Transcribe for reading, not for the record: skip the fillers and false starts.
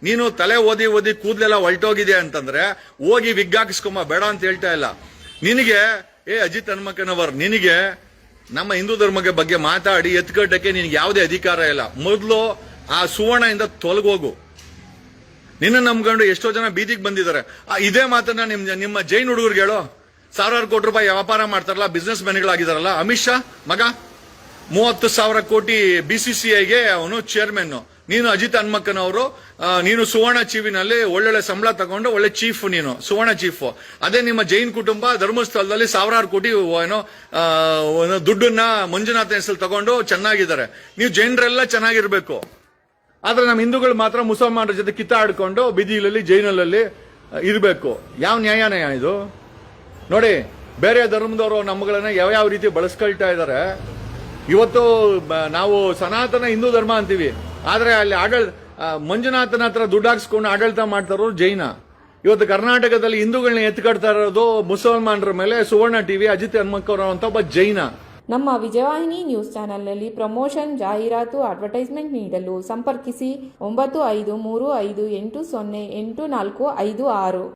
ನೀನು ತಲೆ ಓದಿ ಓದಿ ಕೂದಲೆಲ್ಲ ಹೊಲ್ಟೋಗಿದೆ ಅಂತಂದ್ರೆ ಹೋಗಿ ವಿಗ್ ಹಾಕಿಸ್ಕೊಂಬ, ಬೇಡ ಅಂತ ಹೇಳ್ತಾ ಇಲ್ಲ. ನಿನಗೆ ಅಜಿತ್ ಹನುಮಕ್ಕನವರ್, ನಿನಗೆ ನಮ್ಮ ಹಿಂದೂ ಧರ್ಮದ ಬಗ್ಗೆ ಮಾತಾಡಿ ಎತ್ಕಟ್ಟಕ್ಕೆ ನಿನ್ಗೆ ಯಾವುದೇ ಅಧಿಕಾರ ಇಲ್ಲ. ಮೊದಲು ಆ ಸುವರ್ಣ ಇಂದ ತೊಲಗೋಗು. ನಿನ್ನ ನಂಬ್ಕೊಂಡು ಎಷ್ಟೋ ಜನ ಬೀದಿಗೆ ಬಂದಿದ್ದಾರೆ. ಇದೇ ಮಾತನ್ನ ನಿಮ್ಮ ಜೈನ್ ಹುಡುಗರಿಗೆ ಹೇಳೋ. ಸಾವಿರಾರು ಕೋಟಿ ರೂಪಾಯಿ ವ್ಯಾಪಾರ ಮಾಡ್ತಾರಲ್ಲ, ಬಿಸ್ನೆಸ್ ಮೆನ್ಗಳಾಗಿದಾರಲ್ಲ. ಅಮಿತ್ ಶಾ ಮಗ 30,000 ಕೋಟಿ BCCIಗೆ ಅವನು ಚೇರ್ಮನ್. ನೀನು ಅಜಿತ್ ಹನುಮಕ್ಕನವರು, ನೀನು ಸುವರ್ಣ ಚೀವಿನಲ್ಲಿ ಒಳ್ಳೊಳ್ಳೆ ಸಂಬಳ ತಗೊಂಡು ಒಳ್ಳೆ ಚೀಫ್, ನೀನು ಸುವರ್ಣ ಚೀಫ್. ಅದೇ ನಿಮ್ಮ ಜೈನ್ ಕುಟುಂಬ ಧರ್ಮಸ್ಥಳದಲ್ಲಿ ಸಾವಿರಾರು ಕೋಟಿ ಏನೋ ದುಡ್ಡನ್ನ ಮಂಜುನಾಥ ಹೆಸರು ತಗೊಂಡು ಚೆನ್ನಾಗಿದ್ದಾರೆ. ನೀವು ಜೈನರೆಲ್ಲ ಚೆನ್ನಾಗಿರ್ಬೇಕು. ಆದ್ರೆ ನಮ್ಮ ಹಿಂದೂಗಳು ಮಾತ್ರ ಮುಸಲ್ಮಾನರ ಜೊತೆ ಕಿತ್ತಾಡ್ಕೊಂಡು ಬೀದಿಗಳಲ್ಲಿ ಜೈನಲ್ಲಲ್ಲಿ ಇರಬೇಕು. ಯಾವ ನ್ಯಾಯ ಇದು? ನೋಡಿ, ಬೇರೆ ಧರ್ಮದವರು ನಮ್ಮಗಳನ್ನ ಯಾವ ರೀತಿ ಬಳಸ್ಕೊಳ್ತಾ ಇದ್ದಾರೆ. ಇವತ್ತು ನಾವು ಸನಾತನ ಹಿಂದೂ ಧರ್ಮ ಅಂತೀವಿ, ಆದ್ರೆ ಅಲ್ಲಿ ಮಂಜುನಾಥನ ಹತ್ರ ದುಡ್ಡು ಹಾಕ್ಸ್ಕೊಂಡು ಆಡಳಿತ ಮಾಡ್ತಾರೋ ಜೈನ. ಇವತ್ತು ಕರ್ನಾಟಕದಲ್ಲಿ ಹಿಂದೂಗಳನ್ನ ಎತ್ಕಡ್ತಾ ಇರೋದು ಮುಸಲ್ಮಾನರ ಮೇಲೆ ಸುವರ್ಣ ಟಿವಿ ಅಜಿತ್ ಹನುಮಕ್ಕನವರು ಅಂತ ಒಬ್ಬ ಜೈನ. ನಮ್ಮ ವಿಜಯವಾಹಿನಿ ನ್ಯೂಸ್ ಚಾನೆಲ್ನಲ್ಲಿ ಪ್ರಮೋಷನ್, ಜಾಹೀರಾತು, ಅಡ್ವರ್ಟೈಸ್ಮೆಂಟ್ ನೀಡಲು ಸಂಪರ್ಕಿಸಿ 9535808456.